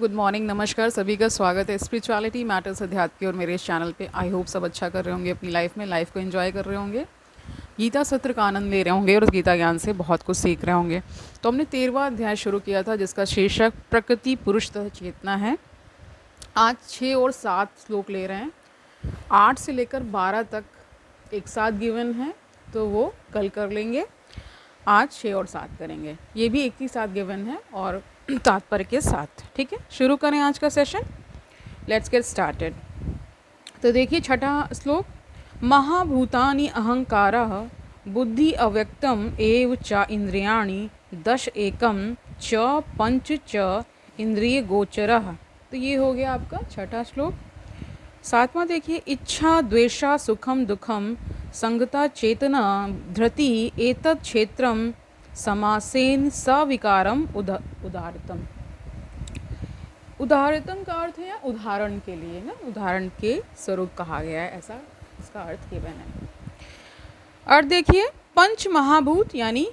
Good morning, नमस्कार सभी का स्वागत है स्पिरिचुअलिटी मैटर्स अध्यात्म की और मेरे इस चैनल पे। आई होप सब अच्छा कर रहे होंगे अपनी लाइफ में, लाइफ को एंजॉय कर रहे होंगे, गीता सत्र का आनंद ले रहे होंगे और उस गीता ज्ञान से बहुत कुछ सीख रहे होंगे। तो हमने 13वां अध्याय शुरू किया था जिसका शीर्षक प्रकृति पुरुष तथा चेतना है। आज 6 और 7 श्लोक ले रहे हैं। 8 से लेकर 12 तक एक साथ गिवन है तो वो कल कर लेंगे। आज 6 और 7 करेंगे, ये भी एक ही साथ गिवन है और तात्पर्य के साथ। ठीक है, शुरू करें आज का सेशन। Let's get started. तो देखिए छठा श्लोक, महाभूतानि अहंकारः बुद्धि अव्यक्तम एव च इंद्रियाणि दश एकम च पंच च इंद्रिय गोचरः। तो ये हो गया आपका छठा श्लोक। सातवां देखिए, इच्छा द्वेषा सुखम दुखम संगता चेतना धृति एतत् क्षेत्रम समासेन सविकारम उदाहरतम। उदाहरतम का अर्थ है या उदाहरण के लिए ना, उदाहरण के स्वरूप कहा गया है, ऐसा इसका अर्थ गिवन है। अर्थ देखिए, पंच महाभूत यानी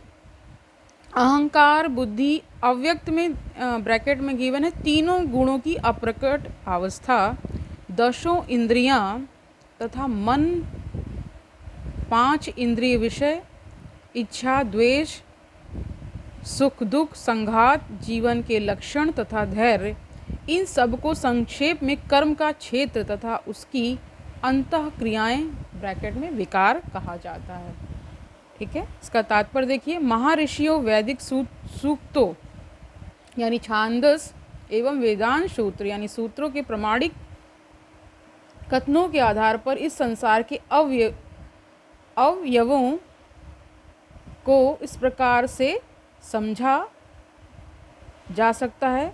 अहंकार बुद्धि अव्यक्त में ब्रैकेट में गिवन है, तीनों गुणों की अप्रकट अवस्था, दशों इंद्रियां तथा मन, 5 इंद्रिय विषय, इच्छा द्वेष सुख दुख संघात, जीवन के लक्षण तथा धैर्य, इन सब को संक्षेप में कर्म का क्षेत्र तथा उसकी अंतः क्रियाएं ब्रैकेट में विकार कहा जाता है। ठीक है, इसका तात्पर्य देखिए, महर्षियों वैदिक सूक्तों यानी छांदस एवं वेदांत सूत्र यानी सूत्रों के प्रमाणिक कथनों के आधार पर इस संसार के अवयवों को इस प्रकार से समझा जा सकता है।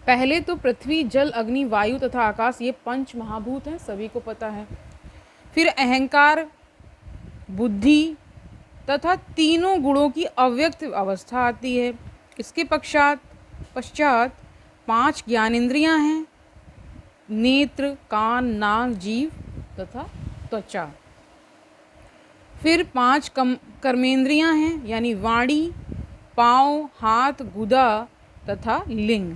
पहले तो पृथ्वी जल अग्नि वायु तथा आकाश, ये 5 महाभूत हैं, सभी को पता है। फिर अहंकार बुद्धि तथा तीनों गुणों की अव्यक्त अवस्था आती है। इसके पश्चात 5 ज्ञानेंद्रियां हैं, नेत्र कान नाक जीव तथा त्वचा। फिर 5 कर्मेंद्रियां हैं यानी वाणी पाँव हाथ गुदा तथा लिंग।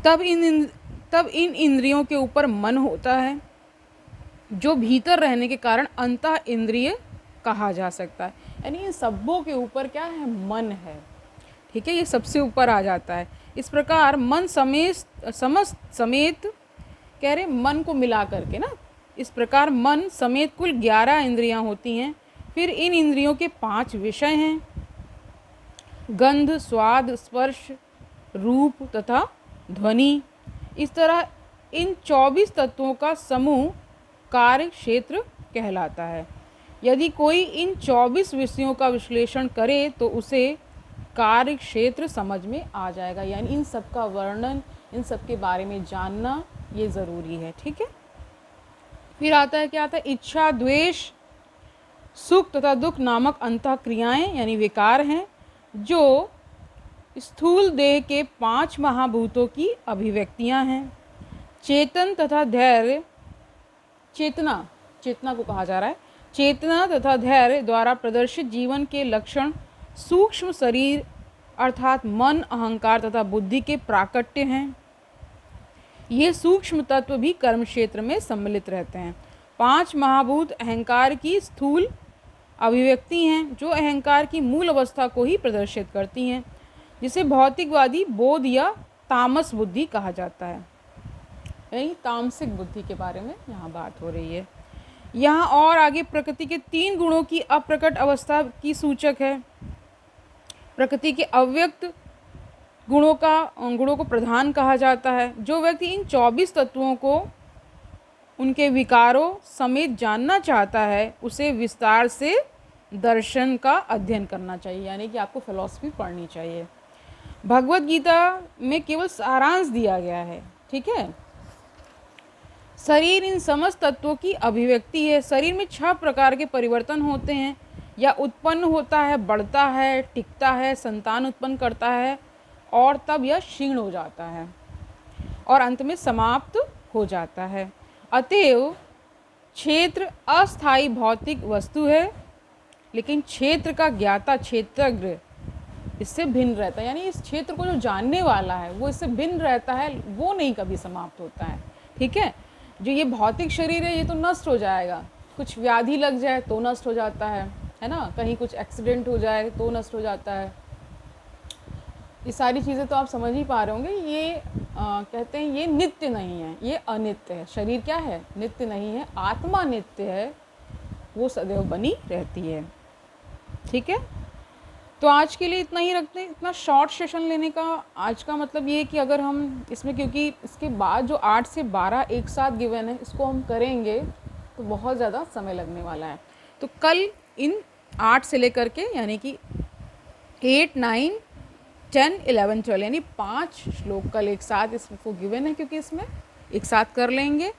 तब इन इंद्रियों के ऊपर मन होता है जो भीतर रहने के कारण अंतः इंद्रिय कहा जा सकता है। यानी इन सबों के ऊपर क्या है, मन है। ठीक है, ये सबसे ऊपर आ जाता है। इस प्रकार मन समेत कह रहे मन को मिला करके ना, इस प्रकार मन समेत कुल 11 इंद्रियां होती हैं। फिर इन इंद्रियों के 5 विषय हैं, गंध स्वाद स्पर्श रूप तथा ध्वनि। इस तरह इन 24 तत्वों का समूह कार्य क्षेत्र कहलाता है। यदि कोई इन 24 विषयों का विश्लेषण करे तो उसे कार्य क्षेत्र समझ में आ जाएगा। यानी इन सब का वर्णन, इन सब के बारे में जानना ये ज़रूरी है। ठीक है, फिर आता है, क्या आता है, इच्छा द्वेष सुख तथा दुख नामक अंतः क्रियाएं यानी विकार हैं, जो स्थूल देह के 5 महाभूतों की अभिव्यक्तियां हैं। चेतन तथा धैर्य, चेतना को कहा जा रहा है, चेतना तथा धैर्य द्वारा प्रदर्शित जीवन के लक्षण सूक्ष्म शरीर अर्थात मन अहंकार तथा बुद्धि के प्राकट्य हैं। ये सूक्ष्म तत्व भी कर्म क्षेत्र में सम्मिलित रहते हैं। 5 महाभूत अहंकार की स्थूल अभिव्यक्ति हैं जो अहंकार की मूल अवस्था को ही प्रदर्शित करती हैं, जिसे भौतिकवादी बोध या तामस बुद्धि कहा जाता है। यानी तामसिक बुद्धि के बारे में यहाँ बात हो रही है। यहाँ और आगे प्रकृति के 3 गुणों की अप्रकट अवस्था की सूचक है। प्रकृति के अव्यक्त गुणों को प्रधान कहा जाता है। जो व्यक्ति इन 24 तत्वों को उनके विकारों समेत जानना चाहता है उसे विस्तार से दर्शन का अध्ययन करना चाहिए, यानी कि आपको फिलॉसफी पढ़नी चाहिए। भगवत गीता में केवल सारांश दिया गया है। ठीक है, शरीर इन समस्त तत्वों की अभिव्यक्ति है। शरीर में 6 प्रकार के परिवर्तन होते हैं, या उत्पन्न होता है, बढ़ता है, टिकता है, संतान उत्पन्न करता है और तब यह क्षीण हो जाता है और अंत में समाप्त हो जाता है। अतएव क्षेत्र अस्थायी भौतिक वस्तु है, लेकिन क्षेत्र का ज्ञाता क्षेत्रज्ञ इससे भिन्न रहता है, यानी इस क्षेत्र को जो जानने वाला है वो इससे भिन्न रहता है, वो नहीं कभी समाप्त होता है। ठीक है, जो ये भौतिक शरीर है ये तो नष्ट हो जाएगा, कुछ व्याधि लग जाए तो नष्ट हो जाता है ना, कहीं कुछ एक्सीडेंट हो जाए तो नष्ट हो जाता है। ये सारी चीज़ें तो आप समझ ही पा रहे होंगे। ये कहते हैं ये नित्य नहीं है, ये अनित्य है। शरीर क्या है? नित्य नहीं है। आत्मा नित्य है, वो सदैव बनी रहती है। ठीक है, तो आज के लिए इतना ही रखते हैं। इतना शॉर्ट सेशन लेने का आज का मतलब ये है कि अगर हम इसमें, क्योंकि इसके बाद जो 8 से 12 एक साथ गिवन है, इसको हम करेंगे तो बहुत ज़्यादा समय लगने वाला है। तो कल इन 8 से लेकर के यानी कि 8, 9, 10, 11, 12 यानी 5 श्लोक कल एक साथ इसको गिवन है, क्योंकि इसमें एक साथ कर लेंगे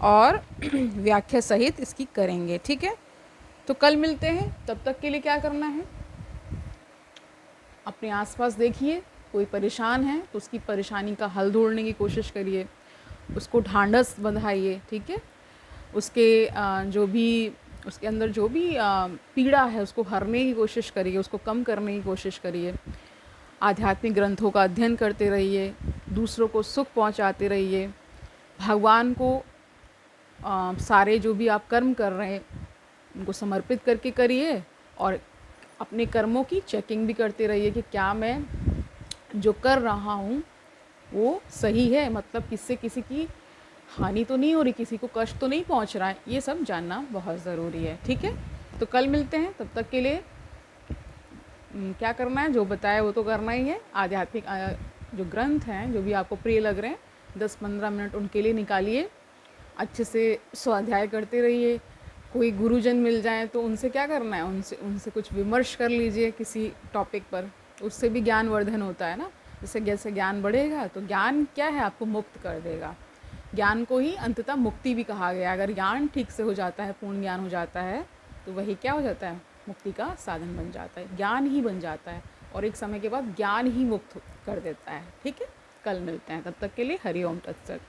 और व्याख्या सहित इसकी करेंगे। ठीक है, तो कल मिलते हैं। तब तक के लिए क्या करना है, अपने आसपास देखिए, कोई परेशान है तो उसकी परेशानी का हल ढूंढने की कोशिश करिए, उसको ढांढस बंधाइए। ठीक है, उसके जो भी उसके अंदर जो भी पीड़ा है उसको हरने की कोशिश करिए, उसको कम करने की कोशिश करिए। आध्यात्मिक ग्रंथों का अध्ययन करते रहिए, दूसरों को सुख पहुंचाते रहिए, भगवान को सारे जो भी आप कर्म कर रहे हैं उनको समर्पित करके करिए, और अपने कर्मों की चेकिंग भी करते रहिए कि क्या मैं जो कर रहा हूँ वो सही है, मतलब किससे किसी की हानि तो नहीं हो रही, किसी को कष्ट तो नहीं पहुँच रहा है। ये सब जानना बहुत ज़रूरी है। ठीक है, तो कल मिलते हैं। तब तक के लिए क्या करना है, जो बताया वो तो करना ही है। आध्यात्मिक जो ग्रंथ हैं जो भी आपको प्रिय लग रहे हैं, 10-15 मिनट उनके लिए निकालिए, अच्छे से स्वाध्याय करते रहिए। कोई गुरुजन मिल जाए तो उनसे क्या करना है, उनसे कुछ विमर्श कर लीजिए किसी टॉपिक पर, उससे भी ज्ञानवर्धन होता है ना। जैसे जैसे ज्ञान बढ़ेगा तो ज्ञान क्या है, आपको मुक्त कर देगा। ज्ञान को ही अंततः मुक्ति भी कहा गया। अगर ज्ञान ठीक से हो जाता है, पूर्ण ज्ञान हो जाता है, तो वही क्या हो जाता है, मुक्ति का साधन बन जाता है, ज्ञान ही बन जाता है, और एक समय के बाद ज्ञान ही मुक्त कर देता है। ठीक है, कल मिलते हैं। तब तक के लिए हरि ओम तत्सत।